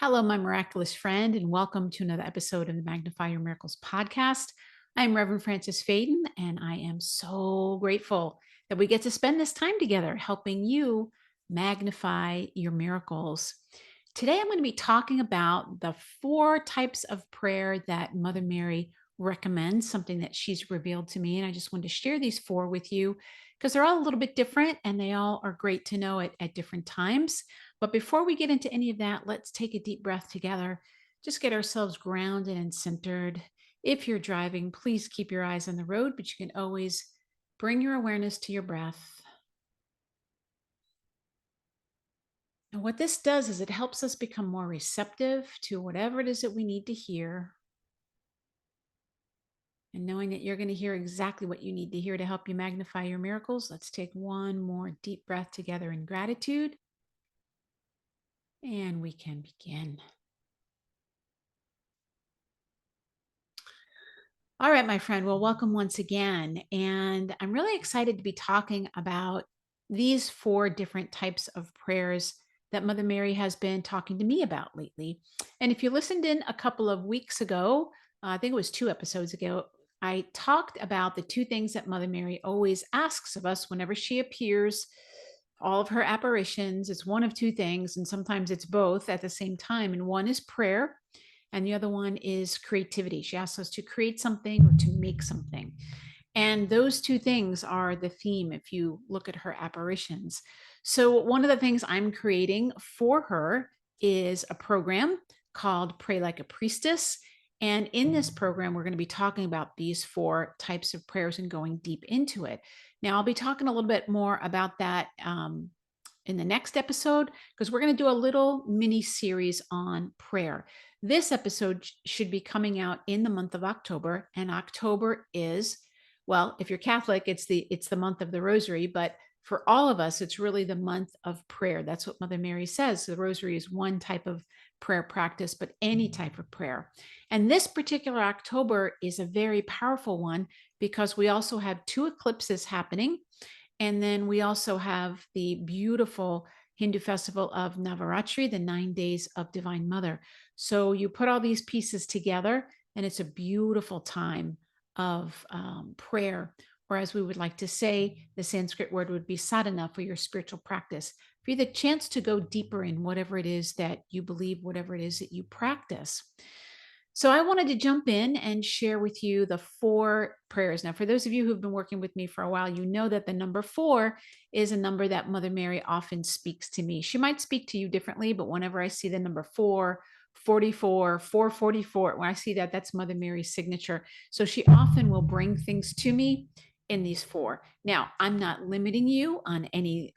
Hello, my miraculous friend, and welcome to another episode of the Magnify Your Miracles podcast. I'm Reverend Frances Faden, and I am so grateful that we get to spend this time together helping you magnify your miracles. Today, I'm going to be talking about the 4 types of prayer that Mother Mary recommends, something that she's revealed to me. And I just wanted to share these 4 with you because they're all a little bit different and they all are great to know at different times. But before we get into any of that, let's take a deep breath together. Just get ourselves grounded and centered. If you're driving, please keep your eyes on the road, but you can always bring your awareness to your breath. And what this does is it helps us become more receptive to whatever it is that we need to hear. And knowing that you're going to hear exactly what you need to hear to help you magnify your miracles, let's take one more deep breath together in gratitude. And we can begin. All right, my friend. Well, welcome once again. And I'm really excited to be talking about these 4 different types of prayers that Mother Mary has been talking to me about lately. And if you listened in a couple of weeks ago, I think it was 2 episodes ago, I talked about the 2 things that Mother Mary always asks of us whenever she appears. All of her apparitions, it's one of 2 things, and sometimes it's both at the same time. And one is prayer, and the other one is creativity. She asks us to create something or to make something. And those 2 things are the theme if you look at her apparitions. So, one of the things I'm creating for her is a program called Pray Like a Priestess. And in this program, we're going to be talking about these 4 types of prayers and going deep into it. Now, I'll be talking a little bit more about that in the next episode because we're going to do a little mini series on prayer. This episode should be coming out in the month of October, and October is, well, if you're Catholic, it's the month of the Rosary, but for all of us, it's really the month of prayer. That's what Mother Mary says. The Rosary is one type of prayer practice, but any type of prayer. And this particular October is a very powerful one because we also have 2 eclipses happening. And then we also have the beautiful Hindu festival of Navaratri, the 9 days of Divine Mother. So you put all these pieces together, and it's a beautiful time of prayer, or as we would like to say, the Sanskrit word would be sadhana for your spiritual practice, for you the chance to go deeper in whatever it is that you believe, whatever it is that you practice. So I wanted to jump in and share with you the 4 prayers. Now, for those of you who've been working with me for a while, you know that the number 4 is a number that Mother Mary often speaks to me. She might speak to you differently, but whenever I see the number 4, 44, 444, when I see that, that's Mother Mary's signature. So she often will bring things to me in these 4. Now, I'm not limiting you on any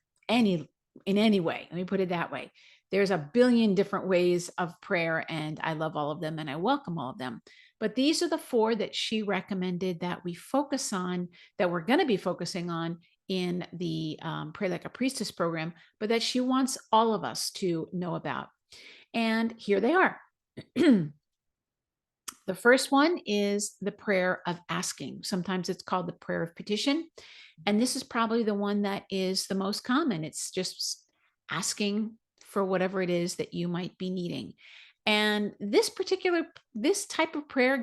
in any way. Let me put it that way. There's a billion different ways of prayer, and I love all of them and I welcome all of them. But these are the 4 that she recommended that we focus on, that we're going to be focusing on in the Pray Like a Priestess program, but that she wants all of us to know about. And here they are. The first one is the prayer of asking. Sometimes it's called the prayer of petition. And this is probably the one that is the most common. It's just asking for whatever it is that you might be needing. And this type of prayer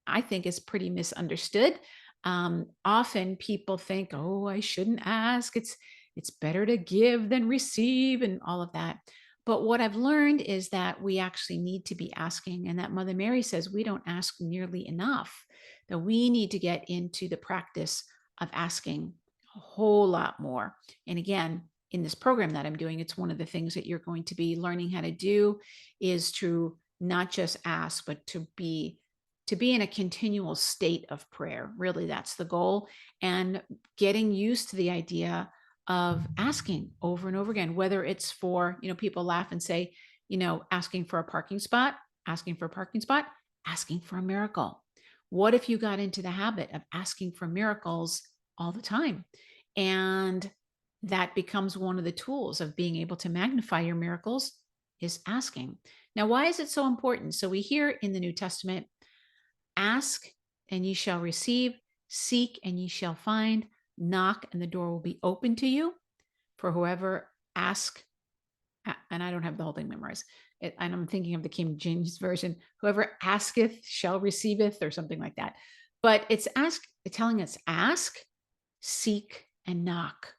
I think is pretty misunderstood. Often people think, oh, I shouldn't ask. It's better to give than receive and all of that. But what I've learned is that we actually need to be asking, and that Mother Mary says we don't ask nearly enough, that we need to get into the practice of asking a whole lot more. And again, in this program that I'm doing, it's one of the things that you're going to be learning how to do is to not just ask, but to be in a continual state of prayer. Really, that's the goal. And getting used to the idea of asking over and over again, whether it's for, people laugh and say, asking for a parking spot, asking for a parking spot, asking for a miracle. What if you got into the habit of asking for miracles all the time? And that becomes one of the tools of being able to magnify your miracles is asking. Now, why is it so important? So we hear in the New Testament, ask and ye shall receive, seek and ye shall find, knock and the door will be open to you. For whoever asks, and I don't have the whole thing memorized, And I'm thinking of the King James version, whoever asketh shall receiveth, or something like that. But it's telling us ask, seek, and knock.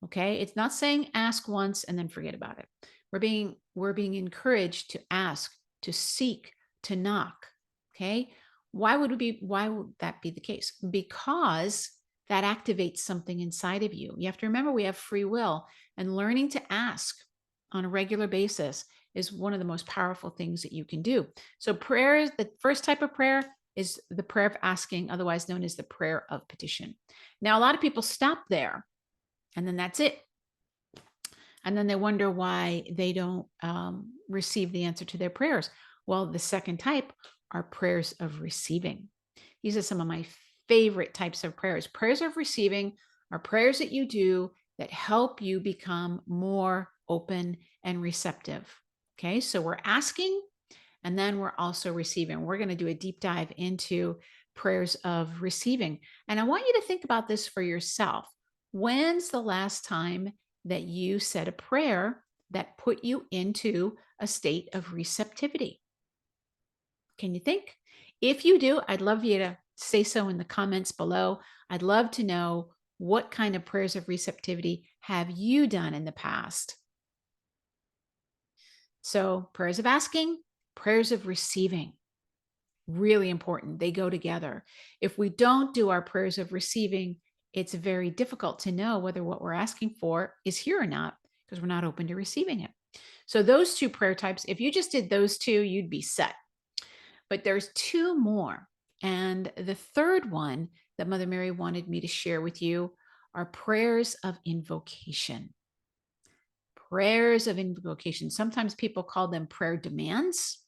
Okay. It's not saying ask once and then forget about it. We're being encouraged to ask, to seek, to knock. Okay. Why would that be the case? Because that activates something inside of you. You have to remember we have free will, and learning to ask on a regular basis is one of the most powerful things that you can do. So prayer, the first type of prayer is the prayer of asking, otherwise known as the prayer of petition. Now, a lot of people stop there and then that's it. And then they wonder why they don't receive the answer to their prayers. Well, the second type are prayers of receiving. These are some of my favorite types of prayers. Prayers of receiving are prayers that you do that help you become more open and receptive. Okay, so we're asking and then we're also receiving. We're going to do a deep dive into prayers of receiving. And I want you to think about this for yourself. When's the last time that you said a prayer that put you into a state of receptivity? Can you think? If you do, I'd love you to say so in the comments below. I'd love to know, what kind of prayers of receptivity have you done in the past? So, prayers of asking, prayers of receiving. Really important. They go together. If we don't do our prayers of receiving, it's very difficult to know whether what we're asking for is here or not, because we're not open to receiving it. So those two prayer types, if you just did those two, you'd be set. But there's two more. And the third one that Mother Mary wanted me to share with you are prayers of invocation. Prayers of invocation. Sometimes people call them prayer demands,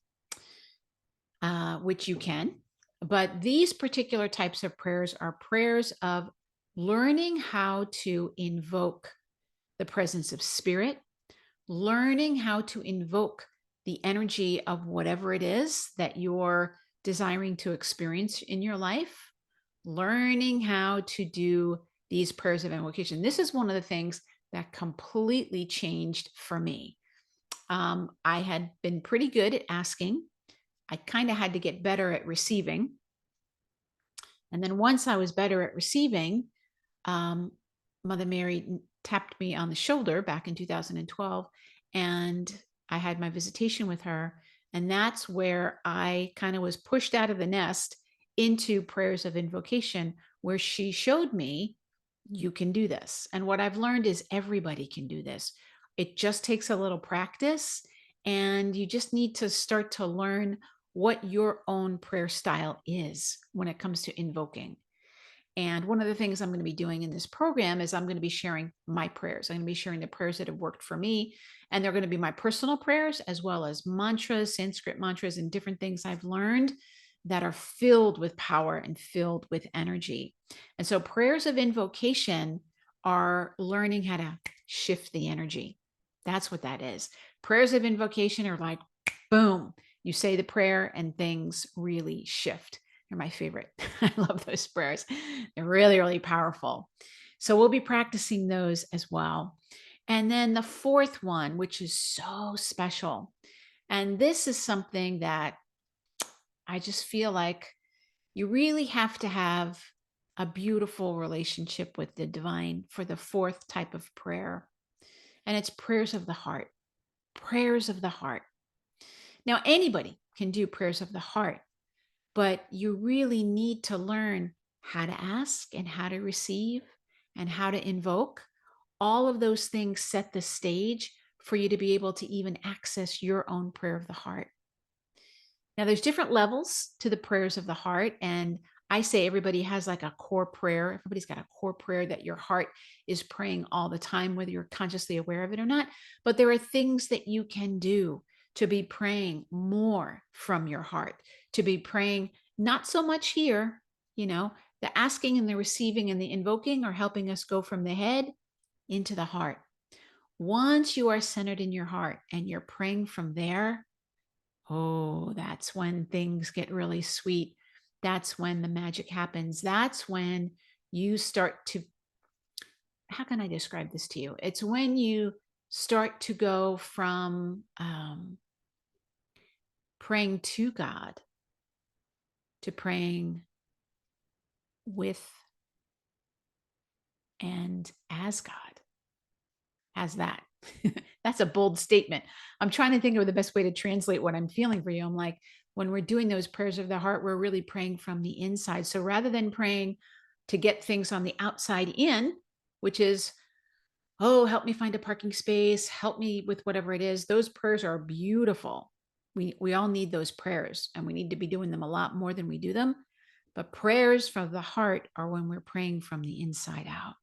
which you can. But these particular types of prayers are prayers of learning how to invoke the presence of spirit, learning how to invoke the energy of whatever it is that you're desiring to experience in your life, learning how to do these prayers of invocation. This is one of the things that completely changed for me. I had been pretty good at asking. I kind of had to get better at receiving. And then once I was better at receiving, um, Mother Mary tapped me on the shoulder back in 2012, and I had my visitation with her. And that's where I kind of was pushed out of the nest into prayers of invocation, where she showed me, you can do this. And what I've learned is everybody can do this. It just takes a little practice, and you just need to start to learn what your own prayer style is when it comes to invoking. And one of the things I'm going to be doing in this program is I'm going to be sharing my prayers. I'm going to be sharing the prayers that have worked for me. And they're going to be my personal prayers, as well as mantras, Sanskrit mantras, and different things I've learned that are filled with power and filled with energy. And so prayers of invocation are learning how to shift the energy. That's what that is. Prayers of invocation are like, boom, you say the prayer and things really shift. They're my favorite. I love those prayers. They're really, really powerful. So we'll be practicing those as well. And then the fourth one, which is so special. And this is something that I just feel like you really have to have a beautiful relationship with the divine for the fourth type of prayer. And it's prayers of the heart. Prayers of the heart. Now, anybody can do prayers of the heart, but you really need to learn how to ask and how to receive and how to invoke. All of those things set the stage for you to be able to even access your own prayer of the heart. Now, there's different levels to the prayers of the heart. And I say everybody has like a core prayer. Everybody's got a core prayer that your heart is praying all the time, whether you're consciously aware of it or not. But there are things that you can do to be praying more from your heart, to be praying not so much here, the asking and the receiving and the invoking are helping us go from the head into the heart. Once you are centered in your heart and you're praying from there, oh, that's when things get really sweet. That's when the magic happens. That's when you start to, how can I describe this to you? It's when you start to go from praying to God to praying with and as God. As that. That's a bold statement. I'm trying to think of the best way to translate what I'm feeling for you. I'm like, when we're doing those prayers of the heart, we're really praying from the inside. So rather than praying to get things on the outside in, which is, oh, help me find a parking space, help me with whatever it is, those prayers are beautiful. We all need those prayers, and we need to be doing them a lot more than we do them. But prayers from the heart are when we're praying from the inside out.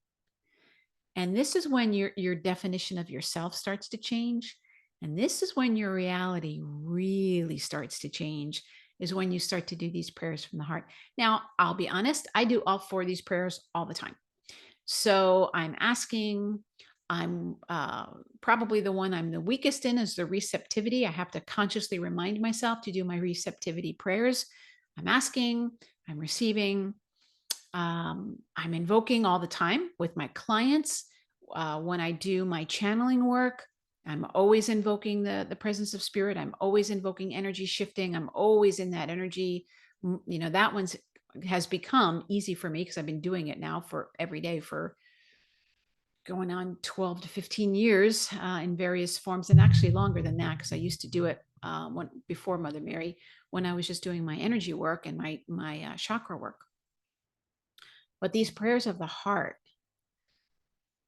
And this is when your definition of yourself starts to change. And this is when your reality really starts to change, is when you start to do these prayers from the heart. Now, I'll be honest, I do all four of these prayers all the time. So I'm asking, I'm probably the one I'm the weakest in is the receptivity. I have to consciously remind myself to do my receptivity prayers. I'm asking, I'm receiving, I'm invoking all the time with my clients. When I do my channeling work, I'm always invoking the presence of spirit. I'm always invoking energy shifting. I'm always in that energy. That one's has become easy for me because I've been doing it now for every day for going on 12 to 15 years in various forms, and actually longer than that because I used to do it before Mother Mary, when I was just doing my energy work and my chakra work. But these prayers of the heart,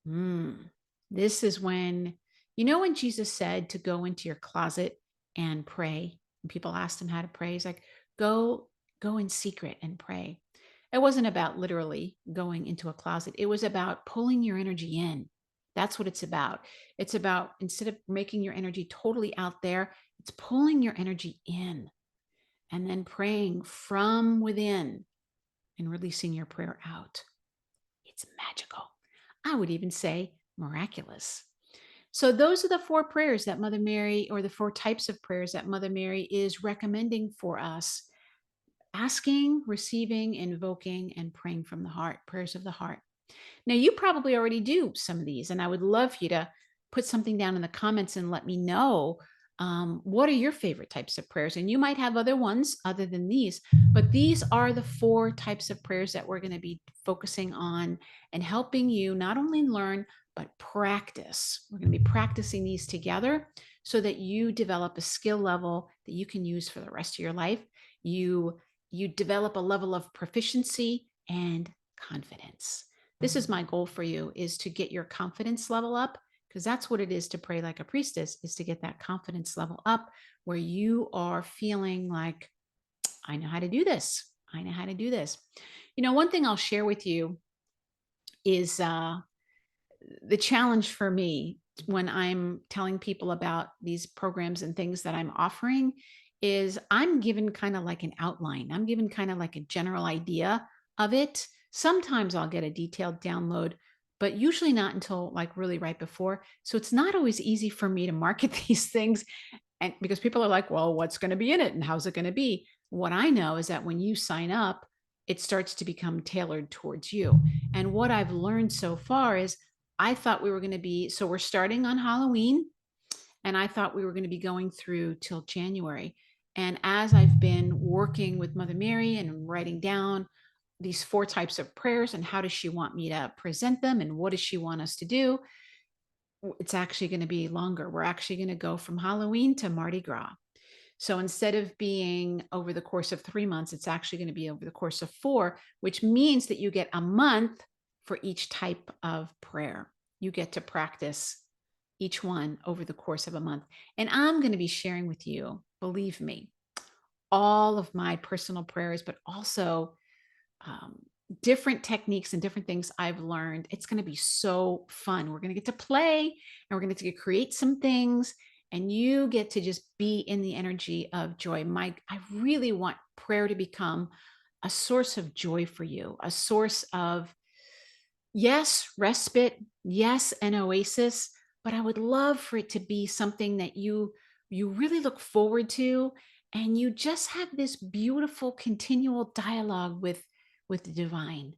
this is when, when Jesus said to go into your closet and pray, and people asked him how to pray, he's like, go in secret and pray. It wasn't about literally going into a closet. It was about pulling your energy in. That's what it's about. It's about, instead of making your energy totally out there, it's pulling your energy in and then praying from within and releasing your prayer out. It's magical. I would even say miraculous. So those are the four prayers that Mother Mary, or the four types of prayers that Mother Mary is recommending for us: asking, receiving, invoking, and praying from the heart, prayers of the heart. Now, you probably already do some of these, and I would love for you to put something down in the comments and let me know what are your favorite types of prayers. And you might have other ones other than these, but these are the four types of prayers that we're going to be focusing on and helping you not only learn, but practice. We're going to be practicing these together so that you develop a skill level that you can use for the rest of your life. You develop a level of proficiency and confidence. This is my goal for you, is to get your confidence level up, because that's what it is to pray like a priestess, is to get that confidence level up where you are feeling like, I know how to do this. I know how to do this. One thing I'll share with you is the challenge for me when I'm telling people about these programs and things that I'm offering is I'm given kind of like an outline. I'm given kind of like a general idea of it. Sometimes I'll get a detailed download, but usually not until like really right before. So it's not always easy for me to market these things, and because people are like, well, what's going to be in it and how's it going to be? What I know is that when you sign up, it starts to become tailored towards you. And what I've learned so far is, I thought we were going to be, so we're starting on Halloween, and I thought we were going to be going through till January. And as I've been working with Mother Mary and writing down these four types of prayers and how does she want me to present them and what does she want us to do, it's actually going to be longer. We're actually going to go from Halloween to Mardi Gras. So instead of being over the course of 3 months, it's actually going to be over the course of 4, which means that you get a month for each type of prayer. You get to practice each one over the course of a month. And I'm going to be sharing with you, believe me, all of my personal prayers, but also different techniques and different things I've learned. It's going to be so fun. We're going to get to play, and we're going to get to create some things, and you get to just be in the energy of joy. I really want prayer to become a source of joy for you, a source of, yes, respite, yes, an oasis, but I would love for it to be something that you really look forward to, and you just have this beautiful continual dialogue with the divine.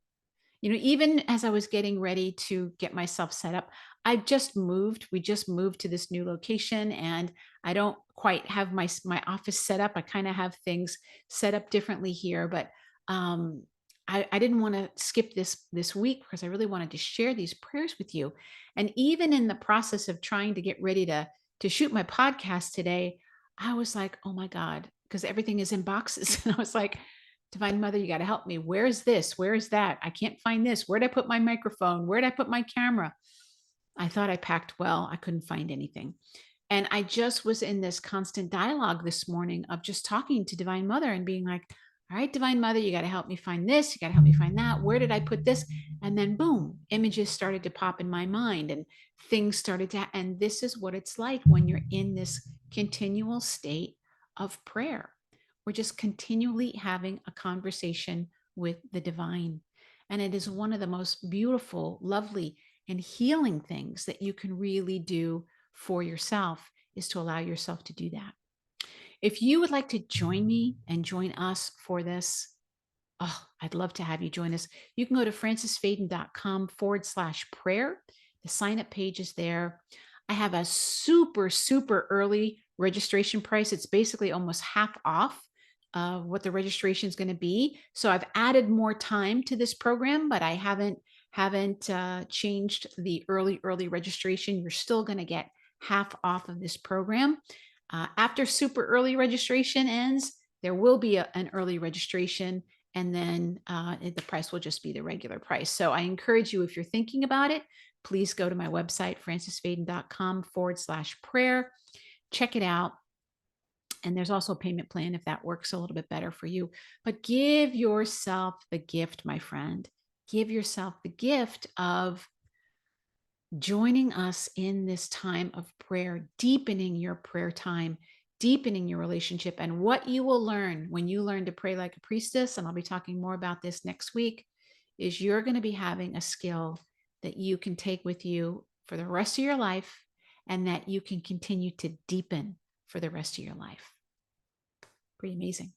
Even as I was getting ready to get myself set up, I just moved. We just moved to this new location, and I don't quite have my office set up. I kind of have things set up differently here, but um, I didn't want to skip this week because I really wanted to share these prayers with you. And even in the process of trying to get ready to shoot my podcast today, I was like, oh my God, because everything is in boxes. And I was like, Divine Mother, you got to help me. Where is this? Where is that? I can't find this. Where'd I put my microphone? Where'd I put my camera? I thought I packed well. I couldn't find anything. And I just was in this constant dialogue this morning of just talking to Divine Mother and being like, all right, Divine Mother, you got to help me find this. You got to help me find that. Where did I put this? And then boom, images started to pop in my mind and things started to, and this is what it's like when you're in this continual state of prayer. We're just continually having a conversation with the divine. And it is one of the most beautiful, lovely, and healing things that you can really do for yourself is to allow yourself to do that. If you would like to join me and join us for this, oh, I'd love to have you join us. You can go to francisfaden.com/prayer. The sign up page is there. I have a super, super early registration price. It's basically almost half off what the registration is going to be. So I've added more time to this program, but I haven't changed the early registration. You're still going to get half off of this program. After super early registration ends, there will be an early registration, and then the price will just be the regular price. So I encourage you, if you're thinking about it, please go to my website, francisfaden.com/prayer. Check it out. And there's also a payment plan if that works a little bit better for you. But give yourself the gift, my friend. Give yourself the gift of joining us in this time of prayer, deepening your prayer time, deepening your relationship. And what you will learn when you learn to pray like a priestess, and I'll be talking more about this next week, is you're going to be having a skill that you can take with you for the rest of your life and that you can continue to deepen for the rest of your life. Pretty amazing.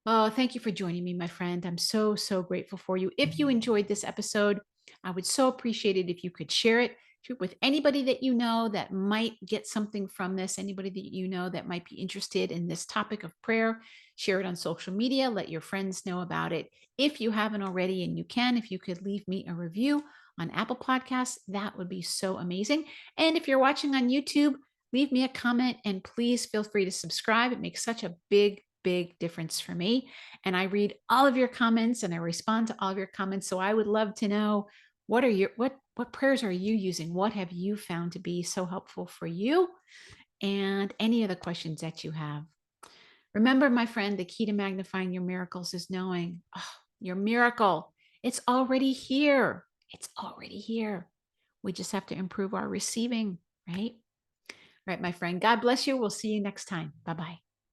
Oh, thank you for joining me, my friend. I'm so, so grateful for you. If you enjoyed this episode, I would so appreciate it if you could share it with anybody that you know that might get something from this, anybody that you know that might be interested in this topic of prayer. Share it on social media. Let your friends know about it. If you haven't already, and you can, if you could leave me a review on Apple Podcasts, that would be so amazing. And if you're watching on YouTube, leave me a comment and please feel free to subscribe. It makes such a big difference for me. And I read all of your comments and I respond to all of your comments. So I would love to know what prayers are you using? What have you found to be so helpful for you? And any other questions that you have. Remember, my friend, the key to magnifying your miracles is knowing your miracle. It's already here. It's already here. We just have to improve our receiving, right? Right, my friend. God bless you. We'll see you next time. Bye-bye.